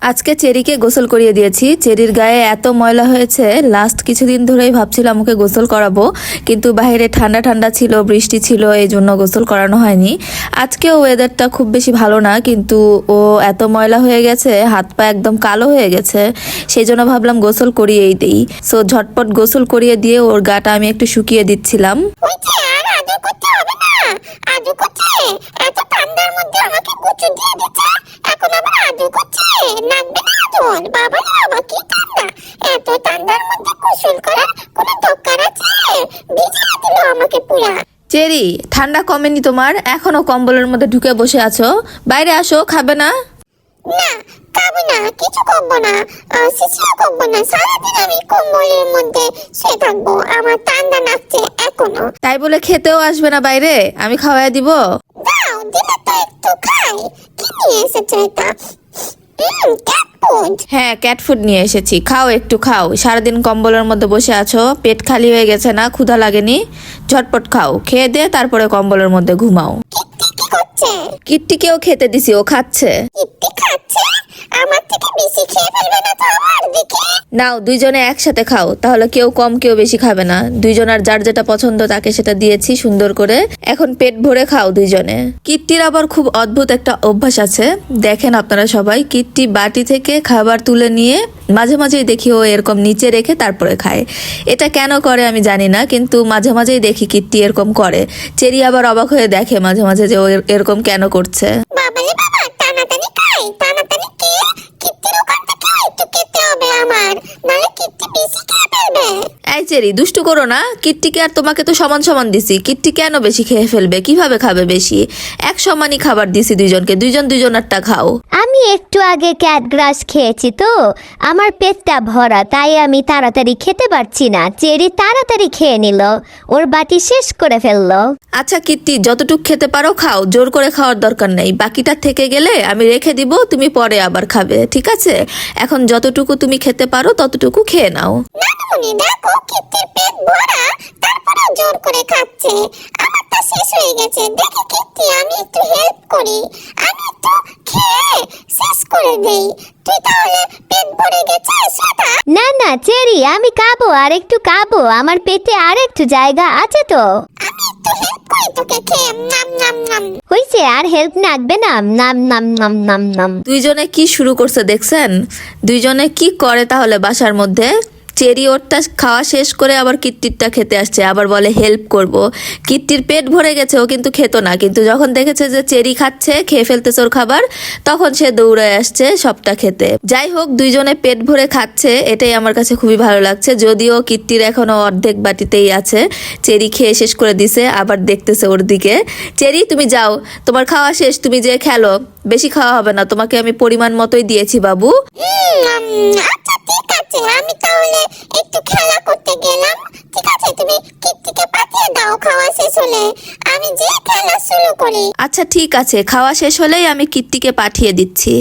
আজকে চেরিকে গোসল করিয়ে দিয়েছি। চেরির গায়ে এত ময়লা হয়েছে, লাস্ট কিছুদিন ধরেই ভাবছিলাম ওকে গোসল করাবো, কিন্তু বাইরে ঠান্ডা ঠান্ডা ছিল, বৃষ্টি ছিল, এই জন্য গোসল করানো হয়নি। আজকেও ওয়েদারটা খুব বেশি ভালো না, কিন্তু ও এত ময়লা হয়ে গেছে, হাত পা একদম কালো হয়ে গেছে, সেই জন্য ভাবলাম গোসল করিয়েই দিই। সো ঝটপট গোসল করিয়ে দিয়ে ওর গাটা আমি একটু শুকিয়ে দিচ্ছিলাম। চেরি, ঠান্ডা কমেনি তোমার? এখনো কম্বলের মধ্যে ঢুকে বসে আছো? বাইরে আসো, খাবে না? না, খাবো না, কিছু করবো না, শিশিও করবো না, সারাদিন আমি কম্বলের মধ্যে শুয়ে থাকবো, আমার ঠান্ডা লাগছে এখনো। তাই বলে খেতেও আসবে না বাইরে? আমি খাওয়াই দিব। দাও, দিলে তো একটু খাই। কি নিয়ে এসেছো এটা? Cat food. হ্যাঁ, ক্যাট ফুড নিয়ে এসেছি, খাও, একটু খাও। সারাদিন কম্বলের মধ্যে বসে আছো, পেট খালি হয়ে গেছে না? ক্ষুধা লাগেনি? ঝটপট খাও, খেয়ে দিয়ে তারপরে কম্বলের মধ্যে ঘুমাও। কিট্টি কি করছে? কিট্টিকেও খেতে দিছি, ও খাচ্ছে। কিট্টি খাচ্ছে? আমার থেকে বেশি খেয়ে ফেলবে না তো আমার দিকে? নাও, দুইজনে একসাথে খাও, তাহলে কেউ কম কেউ বেশি খাবে না। দুইজনের যার যেটা পছন্দ তাকে সেটা দিয়েছি সুন্দর করে। এখন পেট ভরে খাও দুইজনে। কিট্টির আবার খুব অদ্ভুত একটা অভ্যাস আছে, দেখেন আপনারা সবাই। কিট্টি বাটি থেকে খাবার তুলে নিয়ে মাঝে মাঝেই দেখি ও এরকম নিচে রেখে তারপরে খায়। এটা কেন করে আমি জানি না, কিন্তু মাঝে মাঝেই দেখি কিট্টি এরকম করে। চেরি আবার অবাক হয়ে দেখে মাঝে মাঝে যে ও এরকম কেন করছে। বাবারে বাবা, টানাটানি খাই, টানাটানি কে? কিট্টির ওখান থেকে একটু খেতে হবে আমার, নাহলে কিট্টি বেশি খেয়ে ফেলবে। এই চেরি, দুষ্টু করো না। কিট্টিকে আর তোমাকে তো সমান সমান দিছি, কিট্টি কেন বেশি খেয়ে ফেলবে? কিভাবে খাবে বেশি? এক সমানই খাবার দিছি দুইজনকে, দুইজন দুইজনেরটা খাও। আমি একটু আগে ক্যাট গ্রাস খেয়েছি তো আমার পেটটা ভরা, তাই আমি তাড়াতাড়ি খেতে পারছি না। চেরি তাড়াতাড়ি খেয়ে নিল, ওর বাটি শেষ করে ফেললো। আচ্ছা কিট্টি, যতটুকু খেতে পারো খাও, জোর করে খাওয়ার দরকার নেই। বাকিটা থেকে গেলে আমি রেখে দিব, তুমি পরে আবার খাবে, ঠিক আছে? এখন যতটুকু তুমি খেতে পারো ততটুকু খেয়ে নাও। নানুমণি দেখো, কিট্টির পেট ভরা, তারপরে জোর করে খাচ্ছে। আমারটা শেষ হয়ে গেছে। দেখি কিট্টি, আমি একটু হেল্প করি, আমি একটু খেয়ে শেষ করে দেই। তুই তাহলে পেট ভরে গেছে সেটা? না না চেরি, আমি খাবো, আর একটু খাবো, আমার পেটে আর একটু জায়গা আছে তো। আমি একটু হেল্প করি তোকে খেয়ে। নাম নাম নাম। হয়েছে, আর হেল্প লাগবে না। নাম নাম নাম নাম নাম। দুইজনে কি শুরু করছে দেখছেন? দুইজনে কি করে তাহলে বাসার মধ্যে? চেরি ওরটা খাওয়া শেষ করে আবার কিট্টিরটা খেতে আসছে, আবার বলে হেল্প করব। কিট্টির পেট ভরে গেছে, ও কিন্তু খেত না, কিন্তু যখন দেখেছে যে চেরি খাচ্ছে, খেয়ে ফেলতেছে ওর খাবার, তখন সে দৌড়ে আসছে সবটা খেতে। যাই হোক, দুইজনে পেট ভরে খাচ্ছে, এটাই আমার কাছে খুবই ভালো লাগছে। যদিও কিট্টির এখনো অর্ধেক বাটিতেই আছে, চেরি খেয়ে শেষ করে দিছে, আবার দেখতেছে ওর দিকে। চেরি, তুমি যাও, তোমার খাওয়া শেষ, তুমি যে খেলো। বেশি খাওয়া হবে না, তোমাকে আমি পরিমাণ মতোই দিয়েছি বাবু। আচ্ছা ঠিক আছে, আমি তাহলে একটু খেলা করতে গেলাম। ঠিক আছে, তুমি কিট্টিকে পাঠিয়ে দাও খাওয়া শেষ হলে, আমি যে খেলা শুরু করি। আচ্ছা ঠিক আছে, খাওয়া শেষ হলেই আমি কিট্টিকে পাঠিয়ে দিচ্ছি।